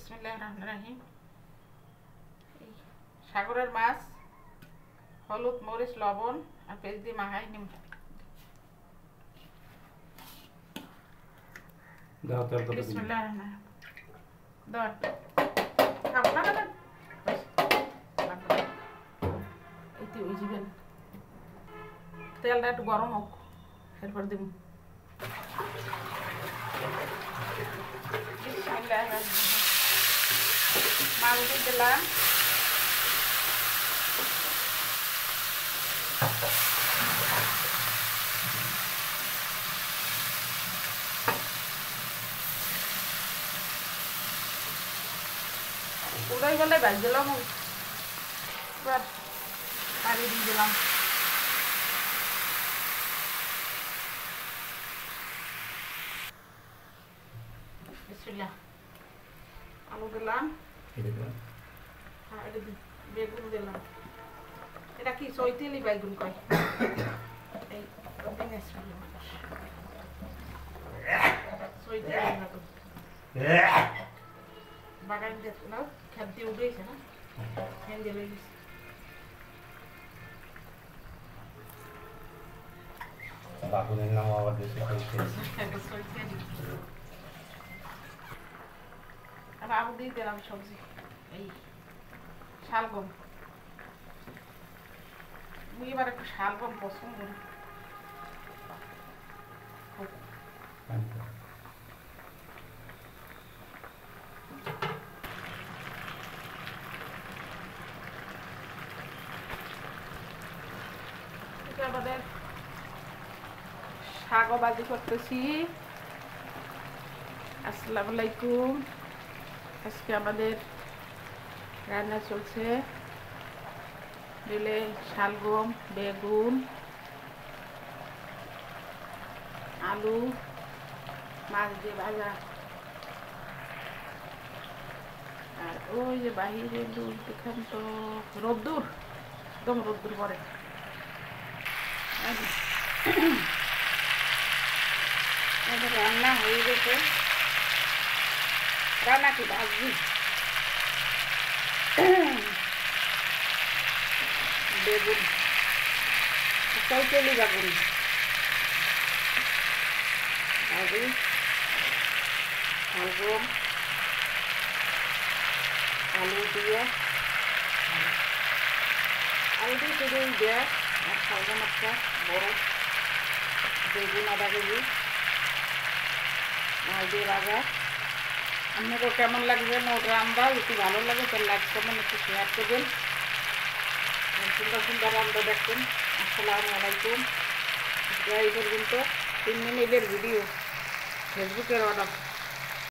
বিসমিল্লাহির রহমানির রহিম। সাগরের মাছ হলুদ মরিচ লবণ আর পেঁয়াজ দিয়ে মাখাই নিম। বিসমিল্লাহির রহমানির রহিম। দাও খাবো না না এইটি ওই যাবেন। তেলটা একটু গরম হোক, এরপর দিব। মাছ দিয়ে দিলাম, উড়াই গেলে ভাজ দিলাম, এবার পানি দিয়ে দিলাম। বিসমিল্লাহ। আলু দিলাম, বেগুন দিলাম। এটা কি চৈতেলি বেগুন কয়? এই চৈতেলি বেগুন বাগান দিয়ে খেত দিয়ে উঠেছে না, ফ্যান দিয়ে লেগেছে। বাগুনের নাম আবার দেশে আলু দিয়ে দিলাম সবজি। এই শালগম, আমি এবার একটু শালগম পছন্দ করি। আমাদের শাক ভাজি করতেছি। আসসালামু আলাইকুম। আজকে আমাদের রান্না চলছে দিলে শালগম, বেগুন, আলু, মাছ দিয়ে ভাজা। আর ওই যে বাহিরে দেখেন তো রোদ্দুর, একদম রোদ্দুর পরে। রান্না হয়ে গেছে। রান্না কি ভাজি, বেগুন, চৈতেলি বেগুন ভাজি, শালগম, আলু দিয়ে শুধু দেয়। আর শালগম একটা বড়, বেগুন আধা কেজি, মাছ দিয়ে ভাজা। আপনাদের কেমন লাগবে ওটা রান্না? যদি ভালো লাগে তো লাইক কমেন্ট একটু শেয়ার করবেন। সুন্দর সুন্দর রান্না দেখবেন। আসসালামু আলাইকুম। এই পর্যন্ত 3 মিনিটের ভিডিও, ফেসবুকের অর্ডার।